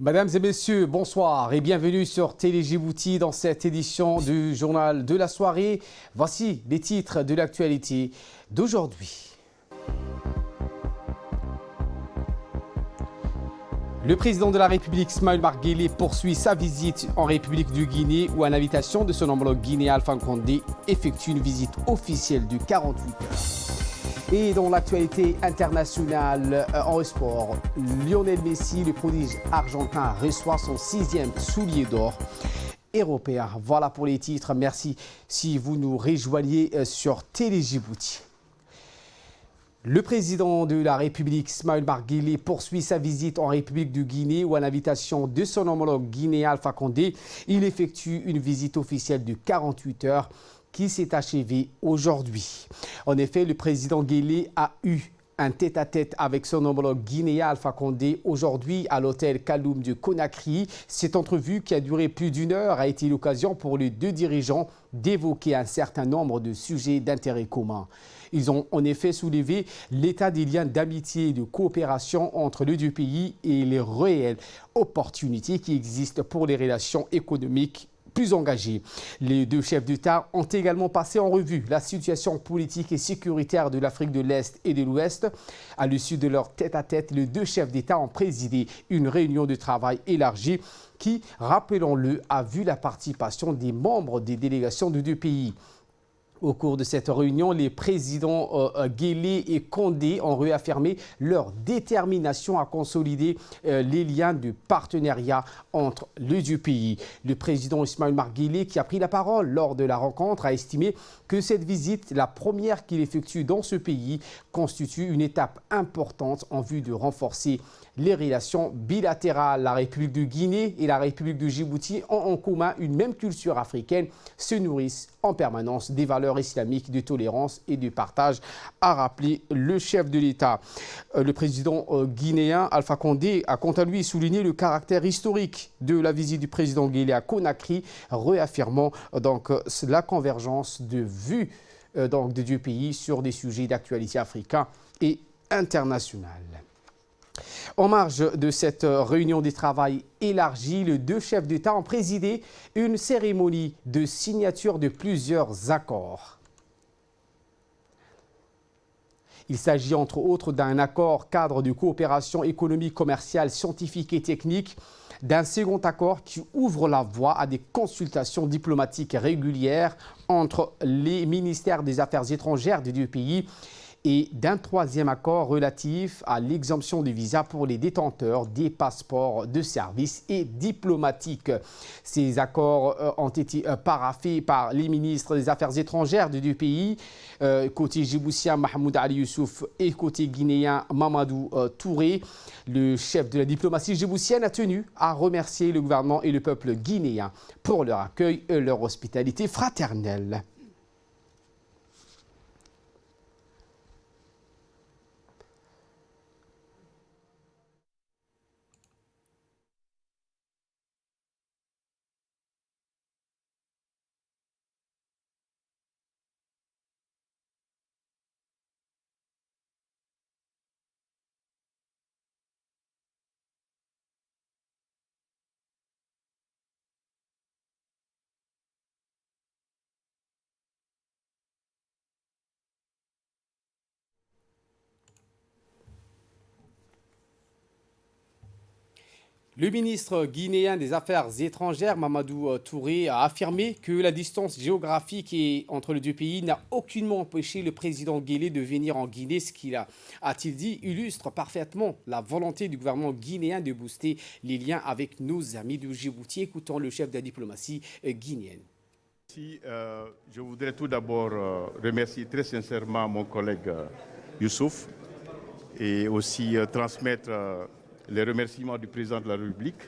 Mesdames et messieurs, bonsoir et bienvenue sur Télé Djibouti dans cette édition du journal de la soirée. Voici les titres de l'actualité d'aujourd'hui. Le président de la République, Ismaël Omar Guelleh, poursuit sa visite en République du Guinée où, à l'invitation de son homologue guinéen Alpha Condé, effectue une visite officielle de 48 heures. Et dans l'actualité internationale en sport, Lionel Messi, le prodige argentin, reçoit son 6e soulier d'or européen. Voilà pour les titres. Merci si vous nous rejoignez sur Télé Djibouti. Le président de la République, Ismaël Omar Guelleh, poursuit sa visite en République du Guinée où, à l'invitation de son homologue guinéen Alpha Condé, il effectue une visite officielle de 48 heures qui s'est achevée aujourd'hui. En effet, le président Guelleh a eu un tête-à-tête avec son homologue guinéen Alpha Condé aujourd'hui à l'hôtel Kaloum de Conakry. Cette entrevue, qui a duré plus d'une heure, a été l'occasion pour les deux dirigeants d'évoquer un certain nombre de sujets d'intérêt commun. Ils ont en effet soulevé l'état des liens d'amitié et de coopération entre les deux pays et les réelles opportunités qui existent pour les relations économiques plus engagées. Les deux chefs d'État ont également passé en revue la situation politique et sécuritaire de l'Afrique de l'Est et de l'Ouest. À l'issue de leur tête-à-tête, les deux chefs d'État ont présidé une réunion de travail élargie qui, rappelons-le, a vu la participation des membres des délégations de deux pays. Au cours de cette réunion, les présidents Guelleh et Condé ont réaffirmé leur détermination à consolider les liens de partenariat entre les deux pays. Le président Ismaël Omar Guelleh, qui a pris la parole lors de la rencontre, a estimé que cette visite, la première qu'il effectue dans ce pays, constitue une étape importante en vue de renforcer les relations bilatérales. La République de Guinée et la République de Djibouti ont en commun une même culture africaine, se nourrissent en permanence des valeurs islamiques de tolérance et de partage, a rappelé le chef de l'État. Le président guinéen Alpha Condé a quant à lui souligné le caractère historique de la visite du président Guelleh à Conakry, réaffirmant donc la convergence de vues donc, des deux pays sur des sujets d'actualité africains et internationale. En marge de cette réunion de travail élargie, les deux chefs d'État ont présidé une cérémonie de signature de plusieurs accords. Il s'agit entre autres d'un accord cadre de coopération économique, commerciale, scientifique et technique, d'un second accord qui ouvre la voie à des consultations diplomatiques régulières entre les ministères des Affaires étrangères des deux pays, et d'un troisième accord relatif à l'exemption de visa pour les détenteurs des passeports de service et diplomatiques. Ces accords ont été paraphés par les ministres des Affaires étrangères des deux pays, côté djiboutien Mahmoud Ali Youssouf et côté guinéen Mamadou Touré. Le chef de la diplomatie djiboutienne a tenu à remercier le gouvernement et le peuple guinéen pour leur accueil et leur hospitalité fraternelle. Le ministre guinéen des Affaires étrangères, Mamadou Touré, a affirmé que la distance géographique entre les deux pays n'a aucunement empêché le président Guelleh de venir en Guinée. Ce qu'il a-t-il dit, illustre parfaitement la volonté du gouvernement guinéen de booster les liens avec nos amis de Djibouti. Écoutons le chef de la diplomatie guinéenne. Je voudrais tout d'abord remercier très sincèrement mon collègue Youssouf et aussi transmettre les remerciements du président de la République,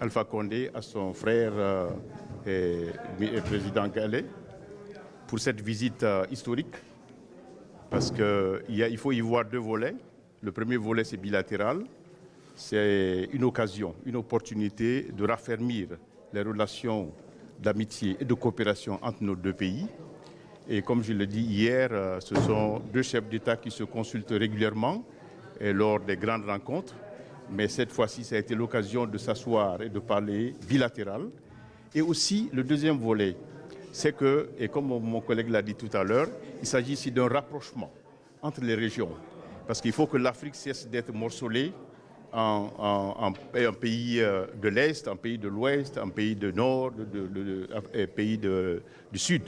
Alpha Condé, à son frère et président Guelleh, pour cette visite historique, parce qu'il faut y voir deux volets. Le premier volet, c'est bilatéral. C'est une occasion, une opportunité de raffermir les relations d'amitié et de coopération entre nos deux pays. Et comme je l'ai dit hier, ce sont deux chefs d'État qui se consultent régulièrement et lors des grandes rencontres. mais cette fois-ci, ça a été l'occasion de s'asseoir et de parler bilatéral. Et aussi, le deuxième volet, c'est que, et comme mon collègue l'a dit tout à l'heure, il s'agit ici d'un rapprochement entre les régions. Parce qu'il faut que l'Afrique cesse d'être morcelée en un pays de l'Est, un pays de l'Ouest, un pays du Nord, un pays du Sud.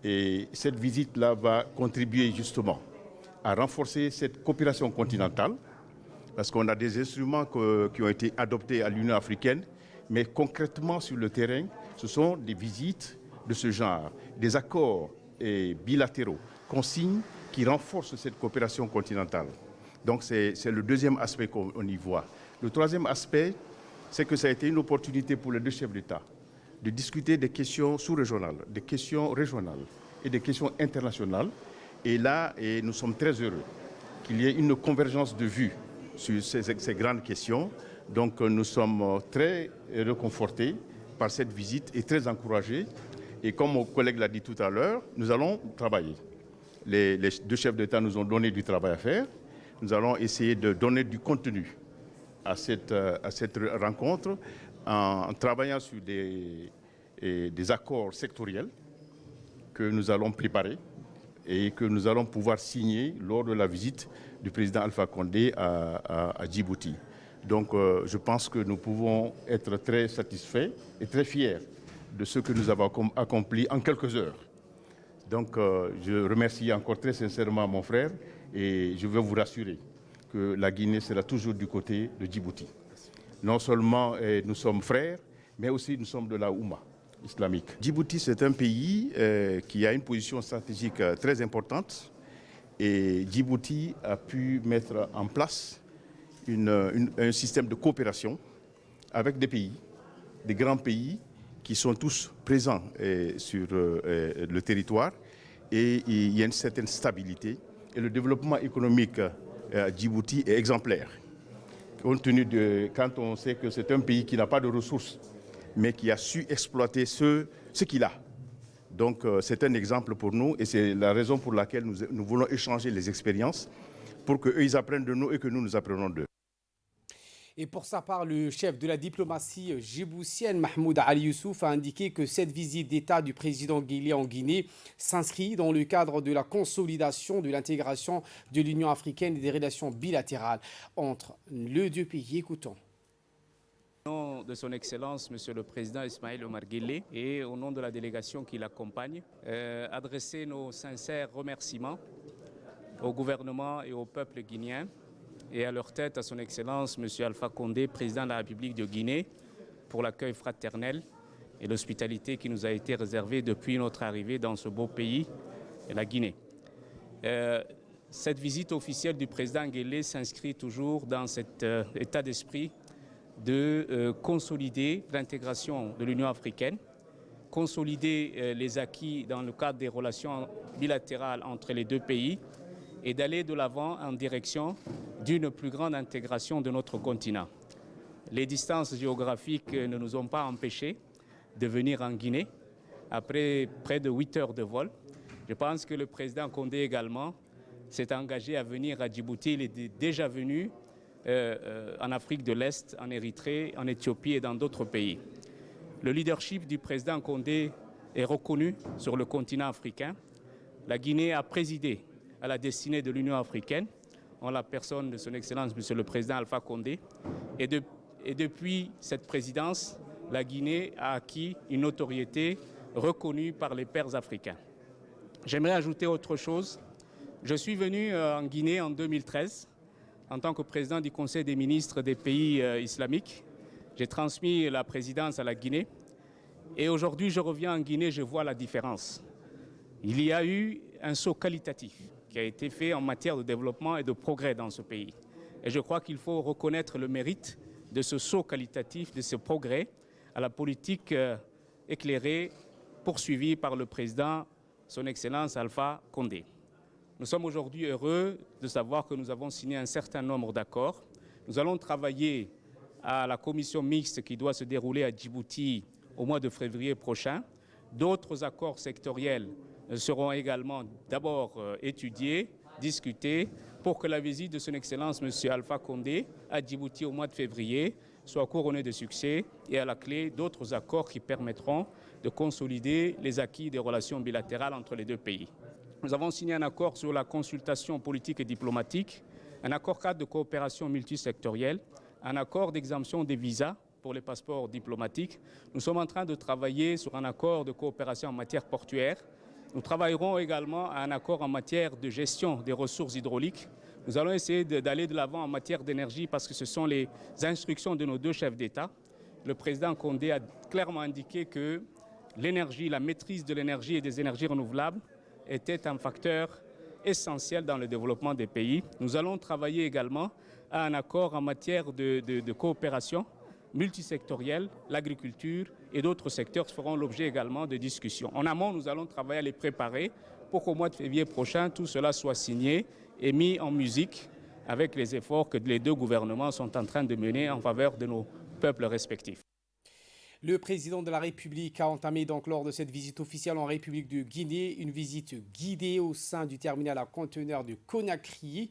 Et cette visite-là va contribuer justement à renforcer cette coopération continentale, parce qu'on a des instruments qui ont été adoptés à l'Union africaine, mais concrètement sur le terrain, ce sont des visites de ce genre, des accords bilatéraux qu'on signe qui renforcent cette coopération continentale. Donc c'est le deuxième aspect qu'on y voit. Le troisième aspect, c'est que ça a été une opportunité pour les deux chefs d'État de discuter des questions sous-régionales, des questions régionales et des questions internationales. Et là, nous sommes très heureux qu'il y ait une convergence de vues sur ces grandes questions. Donc nous sommes très réconfortés par cette visite et très encouragés. Et comme mon collègue l'a dit tout à l'heure, nous allons travailler. Les deux chefs d'État nous ont donné du travail à faire. Nous allons essayer de donner du contenu à cette rencontre en travaillant sur des accords sectoriels que nous allons préparer et que nous allons pouvoir signer lors de la visite du président Alpha Condé à Djibouti. Donc je pense que nous pouvons être très satisfaits et très fiers de ce que nous avons accompli en quelques heures. Donc je remercie encore très sincèrement mon frère et je veux vous rassurer que la Guinée sera toujours du côté de Djibouti. Non seulement nous sommes frères, mais aussi nous sommes de la Oumma islamique. Djibouti, c'est un pays qui a une position stratégique très importante et Djibouti a pu mettre en place un système de coopération avec des pays, des grands pays qui sont tous présents sur le territoire et il y a une certaine stabilité et le développement économique à Djibouti est exemplaire. Compte tenu de quand on sait que c'est un pays qui n'a pas de ressources mais qui a su exploiter ce qu'il a. Donc c'est un exemple pour nous et c'est la raison pour laquelle nous voulons échanger les expériences pour qu'eux ils apprennent de nous et que nous apprenons d'eux. Et pour sa part, le chef de la diplomatie djiboutienne, Mahmoud Ali Youssouf, a indiqué que cette visite d'État du président Guelleh en Guinée s'inscrit dans le cadre de la consolidation de l'intégration de l'Union africaine et des relations bilatérales entre les deux pays. Écoutons. Au nom de son Excellence, Monsieur le Président Ismaël Omar Guelleh, et au nom de la délégation qui l'accompagne, adresser nos sincères remerciements au gouvernement et au peuple guinéen, et à leur tête à son Excellence, M. Alpha Condé, président de la République de Guinée, pour l'accueil fraternel et l'hospitalité qui nous a été réservée depuis notre arrivée dans ce beau pays, la Guinée. Cette visite officielle du président Guelleh s'inscrit toujours dans cet état d'esprit de consolider l'intégration de l'Union africaine, consolider les acquis dans le cadre des relations bilatérales entre les deux pays, et d'aller de l'avant en direction d'une plus grande intégration de notre continent. Les distances géographiques ne nous ont pas empêchés de venir en Guinée après près de 8 heures de vol. Je pense que le président Condé également s'est engagé à venir à Djibouti. Il est déjà venu en Afrique de l'Est, en Érythrée, en Éthiopie et dans d'autres pays. Le leadership du président Condé est reconnu sur le continent africain. La Guinée a présidé à la destinée de l'Union africaine, en la personne de son Excellence, Monsieur le Président Alpha Condé. Et depuis cette présidence, la Guinée a acquis une notoriété reconnue par les pairs africains. J'aimerais ajouter autre chose. Je suis venu en Guinée en 2013 en tant que président du Conseil des ministres des pays islamiques. J'ai transmis la présidence à la Guinée. Et aujourd'hui, je reviens en Guinée, je vois la différence. Il y a eu un saut qualitatif qui a été fait en matière de développement et de progrès dans ce pays. Et je crois qu'il faut reconnaître le mérite de ce saut qualitatif, de ce progrès à la politique éclairée, poursuivie par le président, son Excellence Alpha Condé. Nous sommes aujourd'hui heureux de savoir que nous avons signé un certain nombre d'accords. Nous allons travailler à la commission mixte qui doit se dérouler à Djibouti au mois de février prochain. D'autres accords sectoriels seront également d'abord étudiés, discutés, pour que la visite de son Excellence M. Alpha Condé à Djibouti au mois de février soit couronnée de succès et à la clé d'autres accords qui permettront de consolider les acquis des relations bilatérales entre les deux pays. Nous avons signé un accord sur la consultation politique et diplomatique, un accord cadre de coopération multisectorielle, un accord d'exemption des visas pour les passeports diplomatiques. Nous sommes en train de travailler sur un accord de coopération en matière portuaire. Nous travaillerons également à un accord en matière de gestion des ressources hydrauliques. Nous allons essayer d'aller de l'avant en matière d'énergie parce que ce sont les instructions de nos deux chefs d'État. Le président Condé a clairement indiqué que l'énergie, la maîtrise de l'énergie et des énergies renouvelables était un facteur essentiel dans le développement des pays. Nous allons travailler également à un accord en matière de coopération multisectorielle, l'agriculture et d'autres secteurs feront l'objet également de discussions. En amont, nous allons travailler à les préparer pour qu'au mois de février prochain, tout cela soit signé et mis en musique avec les efforts que les deux gouvernements sont en train de mener en faveur de nos peuples respectifs. Le président de la République a entamé donc lors de cette visite officielle en République de Guinée une visite guidée au sein du terminal à conteneurs de Conakry.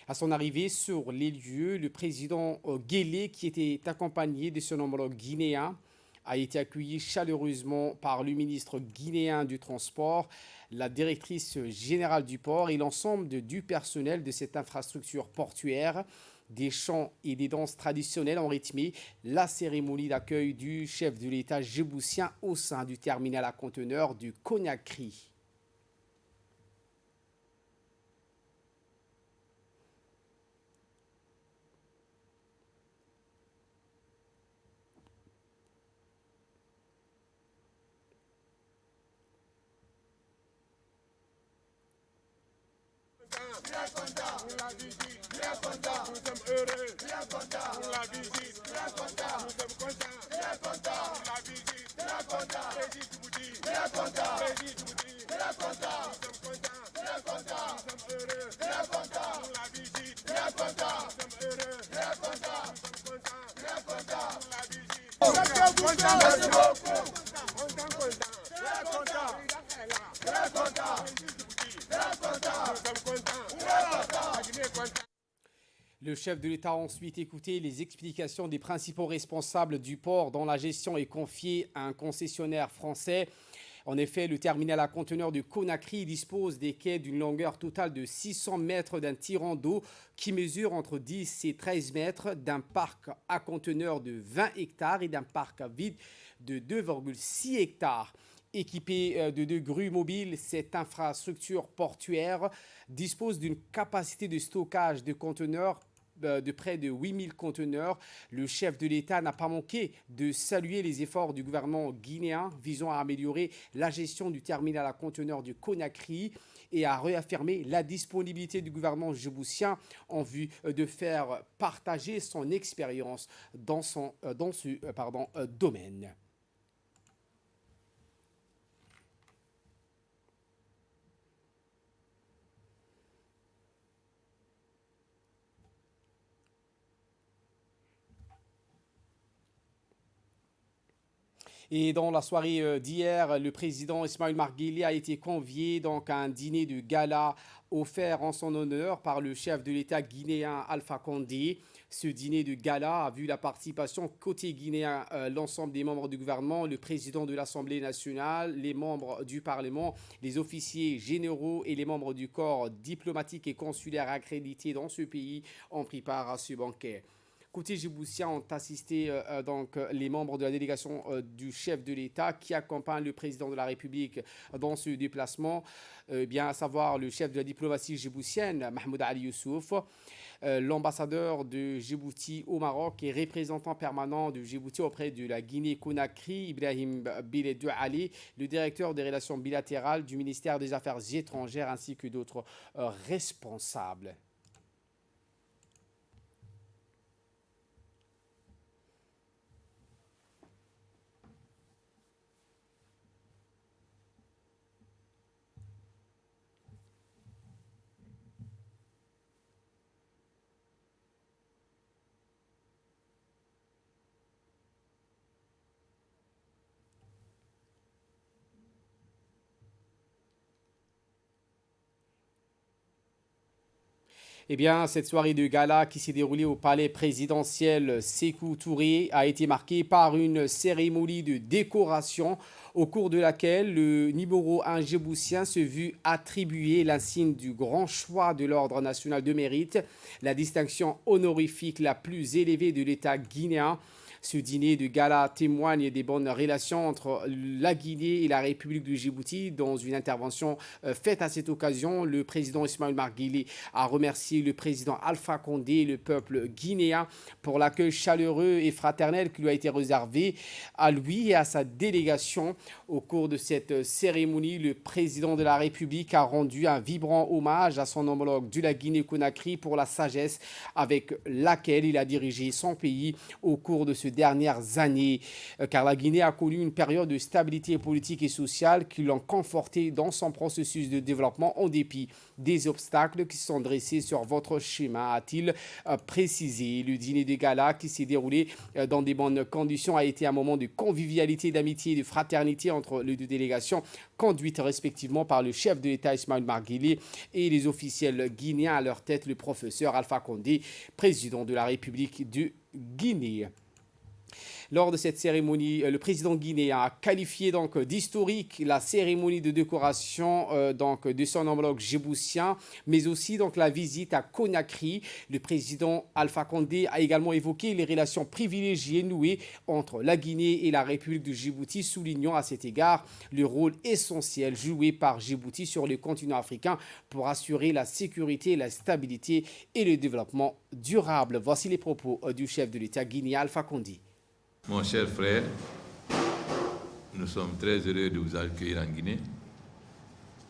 À son arrivée sur les lieux, le président Guelleh, qui était accompagné de son homologue guinéen, a été accueilli chaleureusement par le ministre guinéen du Transport, la directrice générale du port et l'ensemble du personnel de cette infrastructure portuaire. Des chants et des danses traditionnelles ont rythmé la cérémonie d'accueil du chef de l'État djiboutien au sein du terminal à conteneurs du Conakry. Bien content pour la visite, bien content, nous sommes heureux, bien content pour la visite, bien content, nous sommes contents, bien content pour la visite, bien content, Président Djibouti, bien content, Président Djibouti, bien content, nous sommes contents, bien content, nous sommes heureux, bien content pour la visite, bien content, nous sommes heureux, bien content, nous sommes contents, bien content pour la visite. Content, merci beaucoup. Content, bien content, bien content, bien content, nous sommes contents. Le chef de l'État a ensuite écouté les explications des principaux responsables du port dont la gestion est confiée à un concessionnaire français. En effet, le terminal à conteneurs de Conakry dispose des quais d'une longueur totale de 600 mètres, d'un tirant d'eau qui mesure entre 10 et 13 mètres, d'un parc à conteneurs de 20 hectares et d'un parc vide de 2,6 hectares. Équipée de 2 grues mobiles, cette infrastructure portuaire dispose d'une capacité de stockage de conteneurs de près de 8000 conteneurs. Le chef de l'État n'a pas manqué de saluer les efforts du gouvernement guinéen visant à améliorer la gestion du terminal à conteneurs du Conakry et à réaffirmer la disponibilité du gouvernement djiboutien en vue de faire partager son expérience dans ce domaine. Et dans la soirée d'hier, le président Ismaïl Omar Guelleh a été convié donc à un dîner de gala offert en son honneur par le chef de l'État guinéen Alpha Condé. Ce dîner de gala a vu la participation côté guinéen, l'ensemble des membres du gouvernement, le président de l'Assemblée nationale, les membres du Parlement, les officiers généraux et les membres du corps diplomatique et consulaire accrédités dans ce pays ont pris part à ce banquet. Côté djiboutien, ont assisté donc les membres de la délégation du chef de l'État qui accompagne le président de la République dans ce déplacement, bien à savoir le chef de la diplomatie djiboutienne, Mahmoud Ali Youssouf, l'ambassadeur de Djibouti au Maroc et représentant permanent de Djibouti auprès de la Guinée-Conakry, Ibrahim Biledou Ali, le directeur des relations bilatérales du ministère des Affaires étrangères ainsi que d'autres responsables. Eh bien, cette soirée de gala qui s'est déroulée au palais présidentiel Sékou Touré a été marquée par une cérémonie de décoration au cours de laquelle le numéro 1 djiboutien se vit attribuer l'insigne du grand choix de l'Ordre national de mérite, la distinction honorifique la plus élevée de l'État guinéen. Ce dîner de gala témoigne des bonnes relations entre la Guinée et la République du Djibouti. Dans une intervention faite à cette occasion, le président Ismaïl Omar Guelleh a remercié le président Alpha Condé et le peuple guinéen pour l'accueil chaleureux et fraternel qui lui a été réservé à lui et à sa délégation. Au cours de cette cérémonie, le président de la République a rendu un vibrant hommage à son homologue de la Guinée-Conakry pour la sagesse avec laquelle il a dirigé son pays au cours de ces dernières années, car la Guinée a connu une période de stabilité politique et sociale qui l'ont conforté dans son processus de développement en dépit des obstacles qui sont dressés sur votre chemin, a-t-il précisé. Le dîner de gala qui s'est déroulé dans des bonnes conditions a été un moment de convivialité, d'amitié et de fraternité entre les deux délégations, conduites respectivement par le chef de l'État Ismaïl Omar Guelleh et les officiels guinéens, à leur tête le professeur Alpha Condé, président de la République de Guinée. Lors de cette cérémonie, le président guinéen a qualifié donc d'historique la cérémonie de décoration de son homologue djiboutien, mais aussi donc la visite à Conakry. Le président Alpha Condé a également évoqué les relations privilégiées nouées entre la Guinée et la République du Djibouti, soulignant à cet égard le rôle essentiel joué par Djibouti sur le continent africain pour assurer la sécurité, la stabilité et le développement durable. Voici les propos du chef de l'État guinéen Alpha Condé. Mon cher frère, nous sommes très heureux de vous accueillir en Guinée.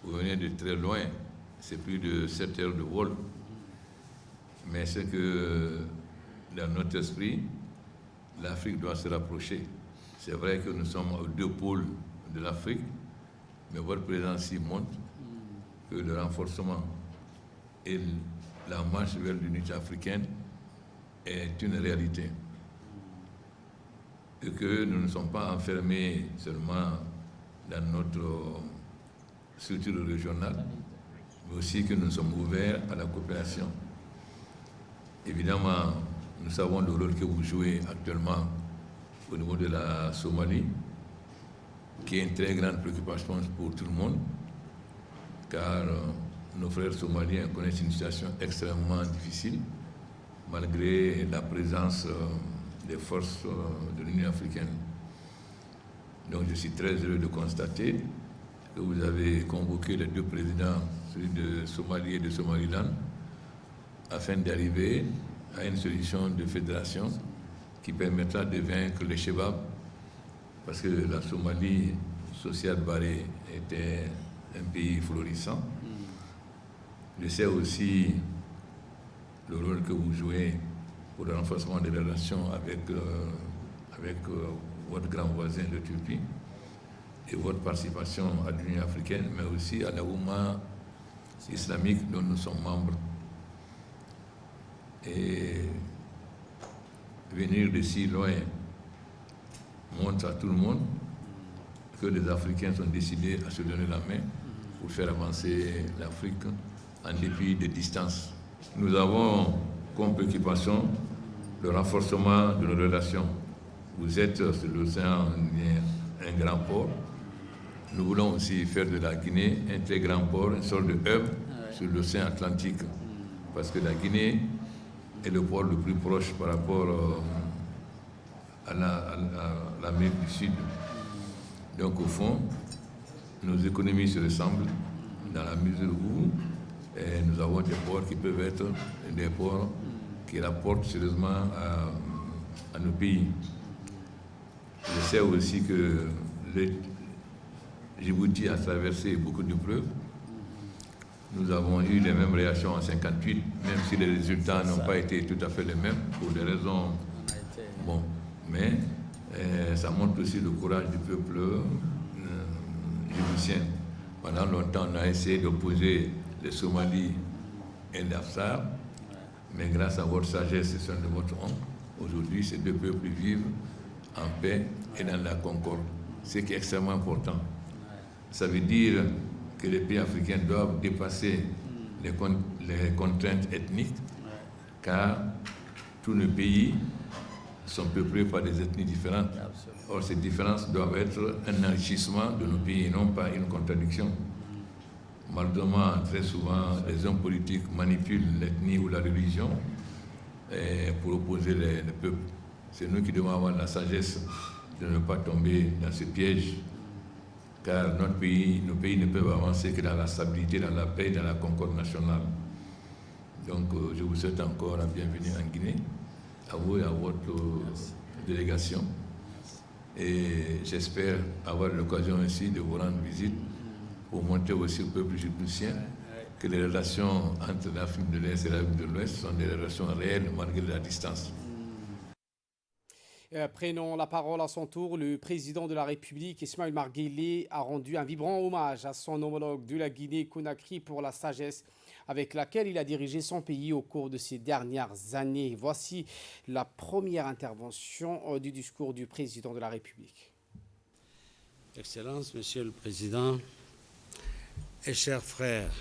Vous venez de très loin, c'est plus de 7 heures de vol. Mais c'est que dans notre esprit, l'Afrique doit se rapprocher. C'est vrai que nous sommes aux deux pôles de l'Afrique, mais votre présence y montre que le renforcement et la marche vers l'unité africaine est une réalité. Et que nous ne sommes pas enfermés seulement dans notre structure régionale, mais aussi que nous sommes ouverts à la coopération. Évidemment, nous savons le rôle que vous jouez actuellement au niveau de la Somalie, qui est une très grande préoccupation pour tout le monde, car nos frères somaliens connaissent une situation extrêmement difficile, malgré la présence des forces de l'Union africaine. Donc je suis très heureux de constater que vous avez convoqué les deux présidents, celui de Somalie et de Somaliland, afin d'arriver à une solution de fédération qui permettra de vaincre les Chebab, parce que la Somalie, Social Barré, était un pays florissant. Je sais aussi le rôle que vous jouez pour le renforcement des relations avec votre grand voisin de Turquie et votre participation à l'Union africaine, mais aussi à la Oumma islamique dont nous sommes membres. Et venir de si loin montre à tout le monde que les Africains sont décidés à se donner la main pour faire avancer l'Afrique en dépit des distances. Nous avons comme préoccupation le renforcement de nos relations. Vous êtes sur l'océan un grand port. Nous voulons aussi faire de la Guinée un très grand port, une sorte de hub sur l'océan Atlantique. Parce que la Guinée est le port le plus proche par rapport à l'Amérique du Sud. Donc au fond, nos économies se ressemblent dans la mesure où nous avons des ports qui peuvent être des ports qui rapportent sérieusement à nos pays. Je sais aussi que le Djibouti a traversé beaucoup de preuves. Nous avons eu les mêmes réactions en 1958, même si les résultats n'ont pas été tout à fait les mêmes, pour des raisons... Bon, mais ça montre aussi le courage du peuple djiboutien. Pendant longtemps, on a essayé d'opposer les Somalis et l'Afsar, mais grâce à votre sagesse et celle de votre oncle, aujourd'hui, ces deux peuples vivent en paix et dans la concorde, ce qui est extrêmement important. Ça veut dire que les pays africains doivent dépasser les contraintes ethniques, car tous nos pays sont peuplés par des ethnies différentes. Or, ces différences doivent être un enrichissement de nos pays et non pas une contradiction. Malheureusement, très souvent, les hommes politiques manipulent l'ethnie ou la religion pour opposer les peuples. C'est nous qui devons avoir la sagesse de ne pas tomber dans ce piège, car nos pays ne peuvent avancer que dans la stabilité, dans la paix et dans la concorde nationale. Donc, je vous souhaite encore la bienvenue en Guinée, à vous et à votre délégation. Et j'espère avoir l'occasion aussi de vous rendre visite pour montrer aussi au peuple djiboutien que les relations entre l'Afrique de l'Est et l'Afrique de l'Ouest sont des relations réelles malgré la distance. Prenons la parole à son tour. Le président de la République, Ismaël Omar Guelleh, a rendu un vibrant hommage à son homologue de la Guinée-Conakry pour la sagesse avec laquelle il a dirigé son pays au cours de ces dernières années. Voici la première intervention du discours du président de la République. Excellences, Monsieur le Président et chers frères,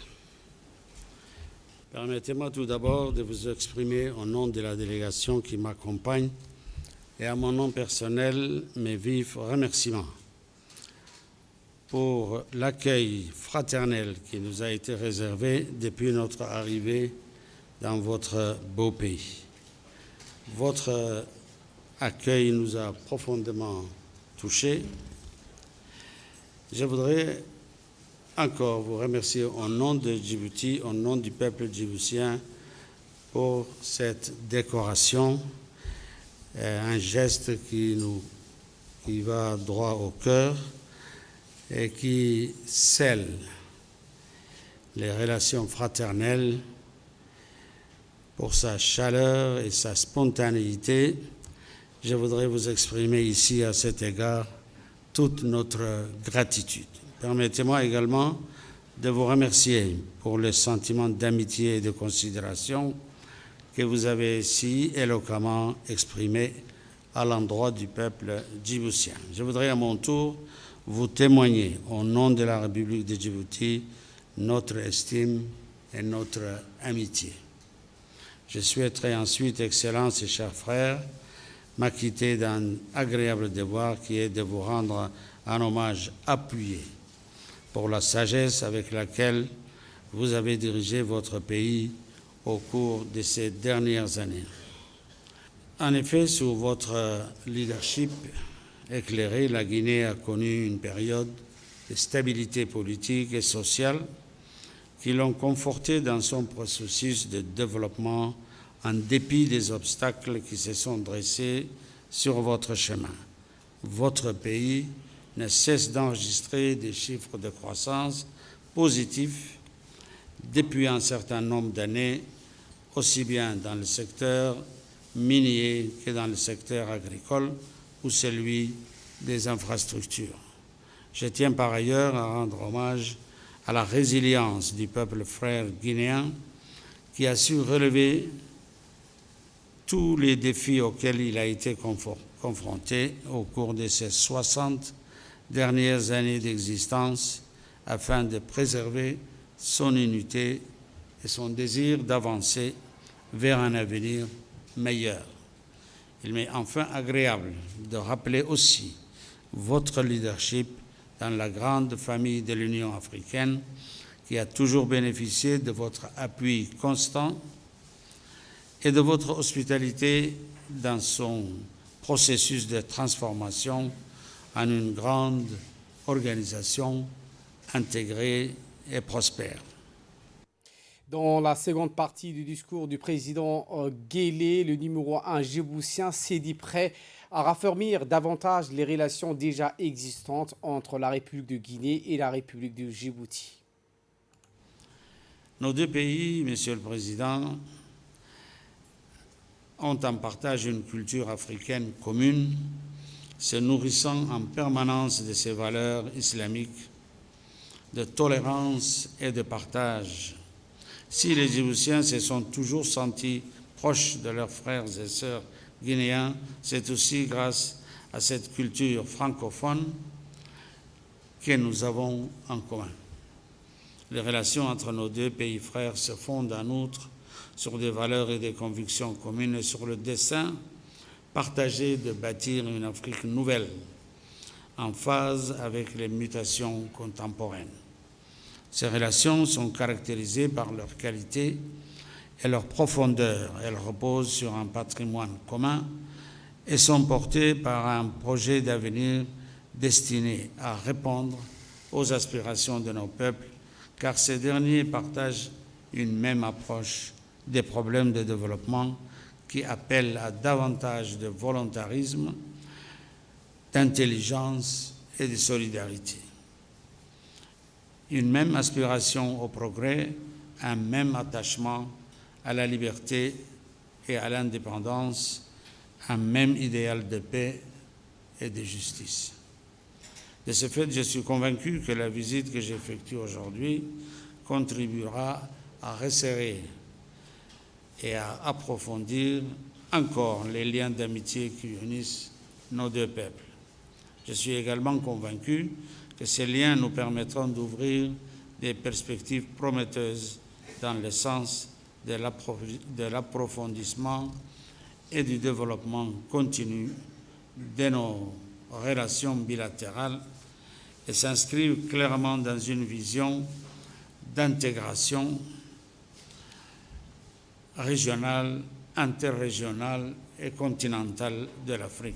permettez-moi tout d'abord de vous exprimer au nom de la délégation qui m'accompagne et à mon nom personnel mes vifs remerciements pour l'accueil fraternel qui nous a été réservé depuis notre arrivée dans votre beau pays. Votre accueil nous a profondément touchés. Je voudrais encore vous remercier au nom de Djibouti, au nom du peuple djiboutien pour cette décoration, un geste qui va droit au cœur et qui scelle les relations fraternelles pour sa chaleur et sa spontanéité. Je voudrais vous exprimer ici à cet égard toute notre gratitude. Permettez-moi également de vous remercier pour le sentiment d'amitié et de considération que vous avez si éloquemment exprimé à l'endroit du peuple djiboutien. Je voudrais à mon tour vous témoigner au nom de la République de Djibouti notre estime et notre amitié. Je souhaiterais ensuite, Excellences et chers frères, m'acquitter d'un agréable devoir qui est de vous rendre un hommage appuyé pour la sagesse avec laquelle vous avez dirigé votre pays au cours de ces dernières années. En effet, sous votre leadership éclairé, la Guinée a connu une période de stabilité politique et sociale qui l'ont conforté dans son processus de développement en dépit des obstacles qui se sont dressés sur votre chemin. Votre pays ne cesse d'enregistrer des chiffres de croissance positifs depuis un certain nombre d'années, aussi bien dans le secteur minier que dans le secteur agricole ou celui des infrastructures. Je tiens par ailleurs à rendre hommage à la résilience du peuple frère guinéen qui a su relever tous les défis auxquels il a été confronté au cours de ces 60 dernières années d'existence afin de préserver son unité et son désir d'avancer vers un avenir meilleur. Il m'est enfin agréable de rappeler aussi votre leadership dans la grande famille de l'Union africaine qui a toujours bénéficié de votre appui constant et de votre hospitalité dans son processus de transformation en une grande organisation intégrée et prospère. Dans la seconde partie du discours du président Guelleh, le numéro 1 djiboutien s'est dit prêt à raffermir davantage les relations déjà existantes entre la République de Guinée et la République de Djibouti. Nos deux pays, Monsieur le Président, ont en partage une culture africaine commune, se nourrissant en permanence de ses valeurs islamiques, de tolérance et de partage. Si les Djiboutiens se sont toujours sentis proches de leurs frères et sœurs guinéens, c'est aussi grâce à cette culture francophone que nous avons en commun. Les relations entre nos deux pays frères se fondent en outre sur des valeurs et des convictions communes et sur le dessein partagé de bâtir une Afrique nouvelle, en phase avec les mutations contemporaines. Ces relations sont caractérisées par leur qualité et leur profondeur. Elles reposent sur un patrimoine commun et sont portées par un projet d'avenir destiné à répondre aux aspirations de nos peuples, car ces derniers partagent une même approche des problèmes de développement qui appellent à davantage de volontarisme, d'intelligence et de solidarité. Une même aspiration au progrès, un même attachement à la liberté et à l'indépendance, un même idéal de paix et de justice. De ce fait, je suis convaincu que la visite que j'effectue aujourd'hui contribuera à resserrer et à approfondir encore les liens d'amitié qui unissent nos deux peuples. Je suis également convaincu que ces liens nous permettront d'ouvrir des perspectives prometteuses dans le sens de l'approfondissement et du développement continu de nos relations bilatérales et s'inscrivent clairement dans une vision d'intégration régionale, interrégionale et continentale de l'Afrique.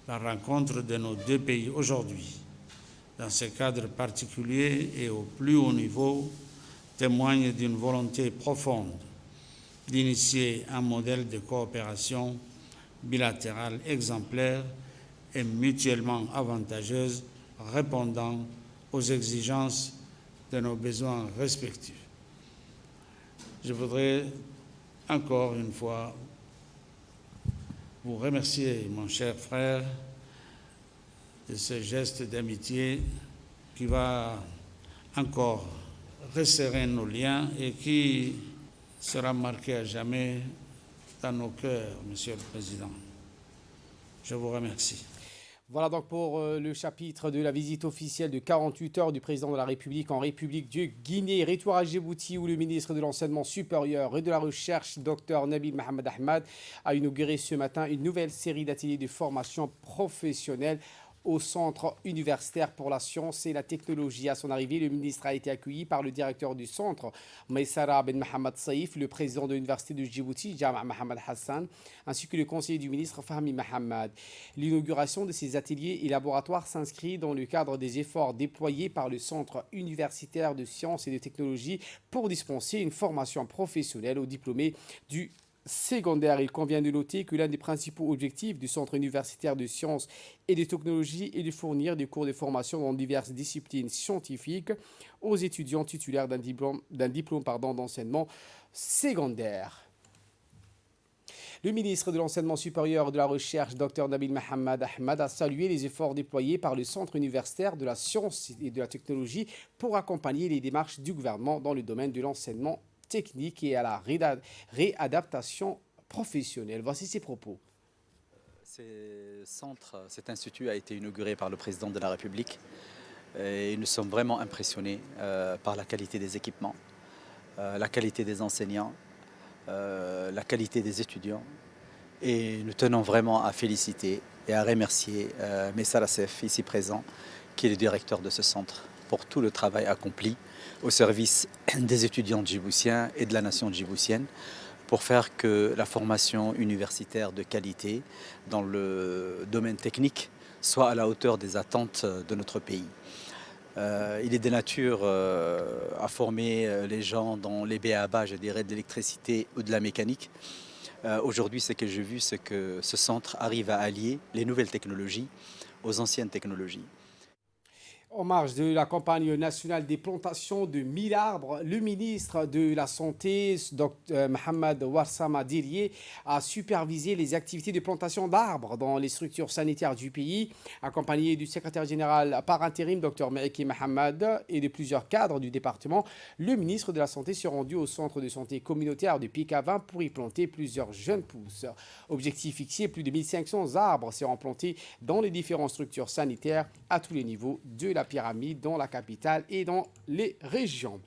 La rencontre de nos deux pays aujourd'hui, dans ce cadre particulier et au plus haut niveau, témoigne d'une volonté profonde d'initier un modèle de coopération bilatérale exemplaire et mutuellement avantageuse, répondant aux exigences de nos besoins respectifs. Je voudrais encore une fois vous remercier, mon cher frère, de ce geste d'amitié qui va encore resserrer nos liens et qui sera marqué à jamais dans nos cœurs, Monsieur le Président. Je vous remercie. Voilà donc pour le chapitre de la visite officielle de 48 heures du président de la République en République de Guinée. Retour à Djibouti où le ministre de l'Enseignement supérieur et de la Recherche, Dr Nabil Mohamed Ahmad, a inauguré ce matin une nouvelle série d'ateliers de formation professionnelle au Centre universitaire pour la science et la technologie. À son arrivée, le ministre a été accueilli par le directeur du centre, Maïsara Ben Mohamed Saïf, le président de l'université de Djibouti, Jama' Mohamed Hassan, ainsi que le conseiller du ministre Fahmi Mohamed. L'inauguration de ces ateliers et laboratoires s'inscrit dans le cadre des efforts déployés par le Centre universitaire de sciences et de technologie pour dispenser une formation professionnelle aux diplômés du secondaire. Il convient de noter que l'un des principaux objectifs du Centre universitaire de sciences et de technologie est de fournir des cours de formation dans diverses disciplines scientifiques aux étudiants titulaires d'un diplôme d'enseignement secondaire. Le ministre de l'Enseignement supérieur et de la Recherche, Dr Nabil Mohamed Ahmad, a salué les efforts déployés par le Centre universitaire de la science et de la technologie pour accompagner les démarches du gouvernement dans le domaine de l'enseignement technique et à la réadaptation professionnelle. Voici ses propos. Cet institut a été inauguré par le président de la République et nous sommes vraiment impressionnés par la qualité des équipements, la qualité des enseignants, la qualité des étudiants. Et nous tenons vraiment à féliciter et à remercier Messa Lassef, ici présent, qui est le directeur de ce centre, pour tout le travail accompli au service des étudiants djiboutiens et de la nation djiboutienne pour faire que la formation universitaire de qualité dans le domaine technique soit à la hauteur des attentes de notre pays. Il est de nature à former les gens dans les b.a.-ba, je dirais, de l'électricité ou de la mécanique. Aujourd'hui, ce que j'ai vu, c'est que ce centre arrive à allier les nouvelles technologies aux anciennes technologies. En marge de la campagne nationale des plantations de 1000 arbres, le ministre de la Santé, Dr Mohamed Warsama Dirié, a supervisé les activités de plantation d'arbres dans les structures sanitaires du pays, accompagné du secrétaire général par intérim, Dr Meiki Mohamed, et de plusieurs cadres du département. Le ministre de la Santé s'est rendu au centre de santé communautaire de Pikavin pour y planter plusieurs jeunes pousses. Objectif fixé, plus de 1500 arbres seront plantés dans les différentes structures sanitaires à tous les niveaux de la la pyramide dans la capitale et dans les régions.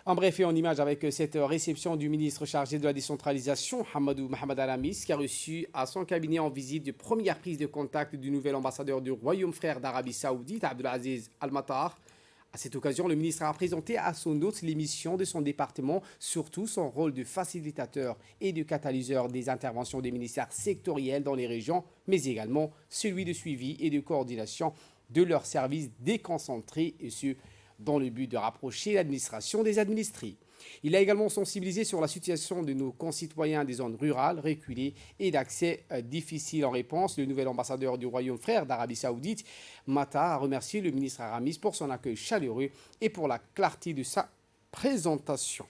En bref et en image avec cette réception du ministre chargé de la décentralisation, Hamadou Mohamed Aramis, qui a reçu à son cabinet en visite de première prise de contact du nouvel ambassadeur du Royaume frère d'Arabie Saoudite, Abdelaziz Al-Matar. À cette occasion, le ministre a présenté à son hôte les missions de son département, surtout son rôle de facilitateur et de catalyseur des interventions des ministères sectoriels dans les régions, mais également celui de suivi et de coordination de leurs services déconcentrés, et ce, dans le but de rapprocher l'administration des administrés. Il a également sensibilisé sur la situation de nos concitoyens des zones rurales, reculées et d'accès difficile. En réponse, le nouvel ambassadeur du Royaume frère d'Arabie Saoudite, Matar, a remercié le ministre Aramis pour son accueil chaleureux et pour la clarté de sa présentation.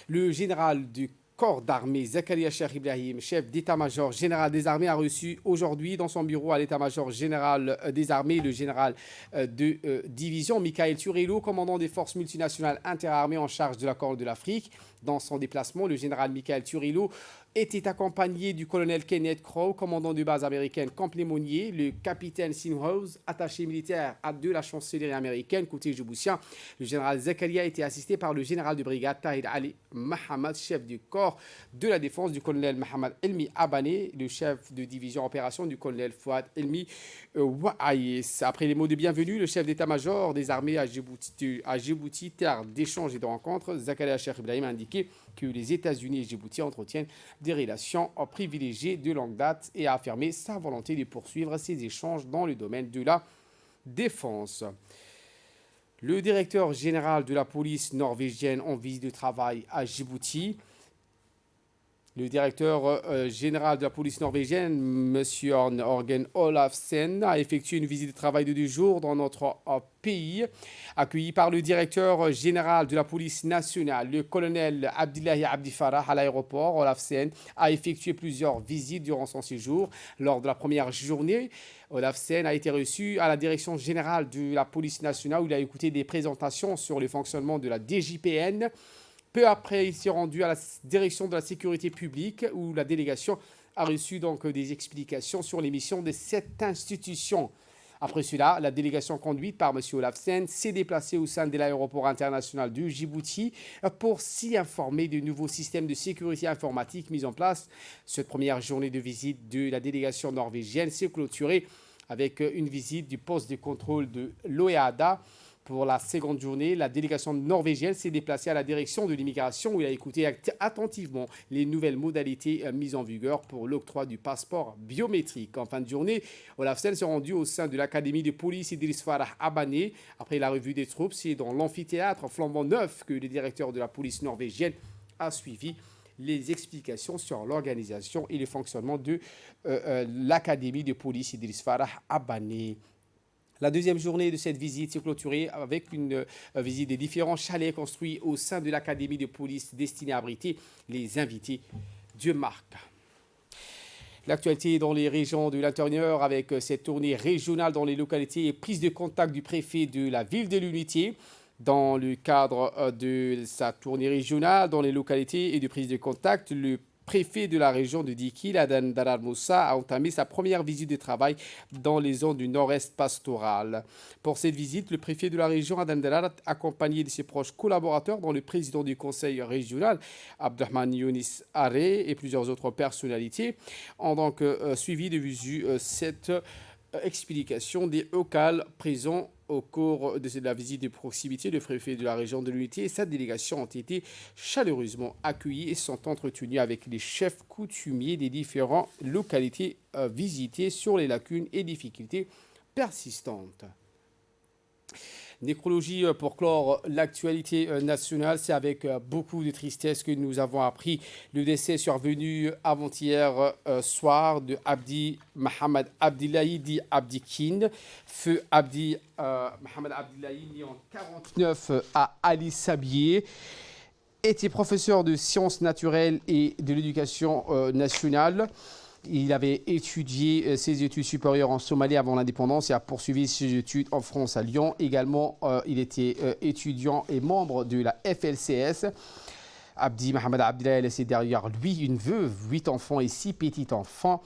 Le général du corps d'armée, Zakaria Cheikh Ibrahim, chef d'état-major général des armées, a reçu aujourd'hui dans son bureau à l'état-major général des armées le général de division, Michael Turello, commandant des forces multinationales interarmées en charge de la Corne de l'Afrique. Dans son déplacement, le général Michael Turello était accompagné du colonel Kenneth Crowe, commandant de base américaine Camp Lemonnier, le capitaine Sinhouse, attaché militaire de la chancellerie américaine côté djiboutien. Le général Zakaria était assisté par le général de brigade Tahir Ali Mahamad, chef du corps de la défense du colonel Mohamed Elmi Abane, le chef de division opération du colonel Fouad Elmi Ouaïs. Après les mots de bienvenue, le chef d'état-major des armées à Djibouti, terre d'échange et de rencontres, Zakaria Cheikh Ibrahim a indiqué que les États-Unis et Djibouti entretiennent des relations privilégiées de longue date et a affirmé sa volonté de poursuivre ces échanges dans le domaine de la défense. Le directeur général de la police norvégienne en visite de travail à Djibouti. Le directeur général de la police norvégienne, M. Orgen Olafsen, a effectué une visite de travail de 2 jours dans notre pays. Accueilli par le directeur général de la police nationale, le colonel Abdillahi Abdifarah, à l'aéroport, Olafsen a effectué plusieurs visites durant son séjour. Lors de la première journée, Olafsen a été reçu à la direction générale de la police nationale où il a écouté des présentations sur le fonctionnement de la DJPN. Peu après, il s'est rendu à la direction de la sécurité publique où la délégation a reçu donc des explications sur les missions de cette institution. Après cela, la délégation conduite par M. Olafsen s'est déplacée au sein de l'aéroport international de Djibouti pour s'y informer de nouveaux systèmes de sécurité informatique mis en place. Cette première journée de visite de la délégation norvégienne s'est clôturée avec une visite du poste de contrôle de l'OEADA. Pour la seconde journée, la délégation norvégienne s'est déplacée à la direction de l'immigration où il a écouté attentivement les nouvelles modalités mises en vigueur pour l'octroi du passeport biométrique. En fin de journée, Olafsen s'est rendu au sein de l'académie de police Idriss Farah Abane. Après la revue des troupes, c'est dans l'amphithéâtre flambant neuf que le directeur de la police norvégienne a suivi les explications sur l'organisation et le fonctionnement de l'académie de police Idriss Farah Abane. La deuxième journée de cette visite s'est clôturée avec une visite des différents chalets construits au sein de l'académie de police destinée à abriter les invités du Marc. L'actualité dans les régions de l'intérieur avec cette tournée régionale dans les localités et prise de contact du préfet de la ville de l'Unité. Dans le cadre de sa tournée régionale dans les localités et de prise de contact, le préfet de la région de Dikil, Adan Darar Moussa, a entamé sa première visite de travail dans les zones du nord-est pastoral. Pour cette visite, le préfet de la région, Adan Darar, accompagné de ses proches collaborateurs, dont le président du conseil régional, Abdelrahman Younis Aré, et plusieurs autres personnalités, ont donc suivi de visu cette explication des locales présents au cours de la visite de proximité. Le préfet de la région de l'Unité et sa délégation ont été chaleureusement accueillis et sont entretenus avec les chefs coutumiers des différentes localités visitées sur les lacunes et difficultés persistantes. Nécrologie pour clore l'actualité nationale, c'est avec beaucoup de tristesse que nous avons appris le décès survenu avant-hier soir de Abdi Mohamed Abdillahi dit Abdi Kin. Feu Abdi Mohamed Abdillahi, né en 1949 à Ali Sabié, était professeur de sciences naturelles et de l'éducation nationale. Il avait étudié ses études supérieures en Somalie avant l'indépendance et a poursuivi ses études en France à Lyon. Également, il était étudiant et membre de la FLCS. Abdi Mohamed Abdillahi a laissé derrière lui une veuve, 8 enfants et 6 petits-enfants.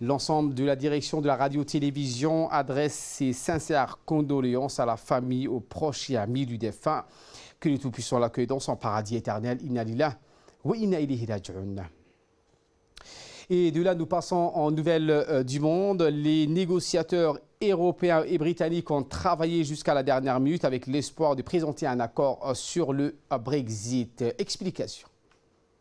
L'ensemble de la direction de la radio-télévision adresse ses sincères condoléances à la famille, aux proches et amis du défunt. Que le Tout-Puissant l'accueille dans son paradis éternel. Inna lillahi wa inna ilayhi raji'un. Et de là, nous passons en nouvelles du monde. Les négociateurs européens et britanniques ont travaillé jusqu'à la dernière minute avec l'espoir de présenter un accord sur le Brexit. Explication.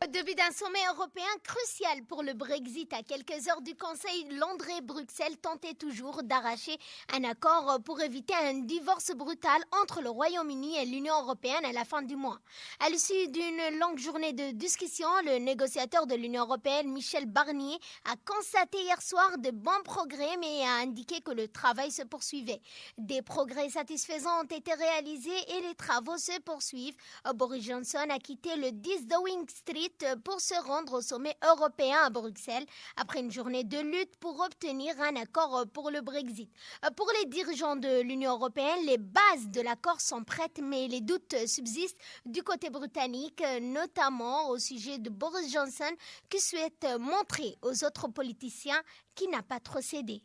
Au début d'un sommet européen crucial pour le Brexit, à quelques heures du Conseil, Londres et Bruxelles tentaient toujours d'arracher un accord pour éviter un divorce brutal entre le Royaume-Uni et l'Union européenne à la fin du mois. À l'issue d'une longue journée de discussion, le négociateur de l'Union européenne, Michel Barnier, a constaté hier soir de bons progrès, mais a indiqué que le travail se poursuivait. Des progrès satisfaisants ont été réalisés et les travaux se poursuivent. Boris Johnson a quitté le 10 Downing Street pour se rendre au sommet européen à Bruxelles après une journée de lutte pour obtenir un accord pour le Brexit. Pour les dirigeants de l'Union européenne, les bases de l'accord sont prêtes, mais les doutes subsistent du côté britannique, notamment au sujet de Boris Johnson qui souhaite montrer aux autres politiciens qu'il n'a pas trop cédé.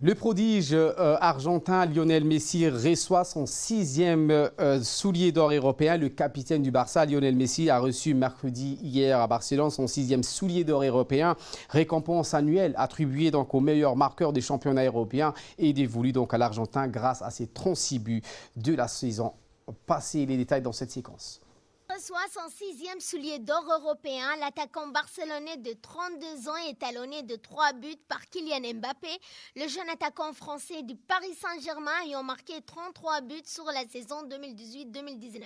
Le prodige argentin Lionel Messi reçoit son 6e soulier d'or européen. Le capitaine du Barça, Lionel Messi, a reçu mercredi hier à Barcelone son 6e soulier d'or européen, récompense annuelle attribuée donc au meilleur marqueur des championnats européens et dévolue donc à l'Argentin grâce à ses 36 buts de la saison passée. Les détails dans cette séquence. Reçoit son 6e soulier d'or européen. L'attaquant barcelonais de 32 ans est talonné de 3 buts par Kylian Mbappé, le jeune attaquant français du Paris Saint-Germain ayant marqué 33 buts sur la saison 2018-2019.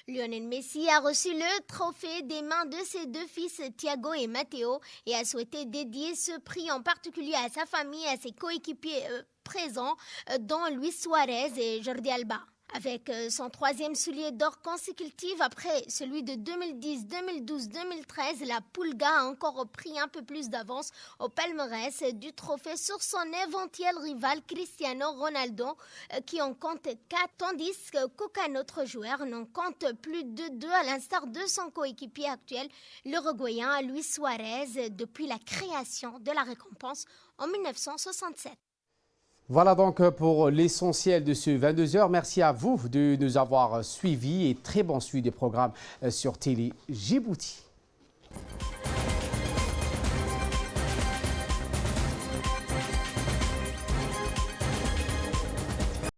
Lionel Messi a reçu le trophée des mains de ses deux fils Thiago et Matteo et a souhaité dédier ce prix en particulier à sa famille et à ses coéquipiers présents, dont Luis Suarez et Jordi Alba. Avec son 3e soulier d'or consécutif après celui de 2010, 2012, 2013, la Pulga a encore pris un peu plus d'avance au palmarès du trophée sur son éventuel rival Cristiano Ronaldo qui en compte 4, tandis qu'aucun autre joueur n'en compte plus de 2 à l'instar de son coéquipier actuel, l'Uruguayen Luis Suarez, depuis la création de la récompense en 1967. Voilà donc pour l'essentiel de ce 22h. Merci à vous de nous avoir suivis et très bon suivi des programmes sur Télé Djibouti.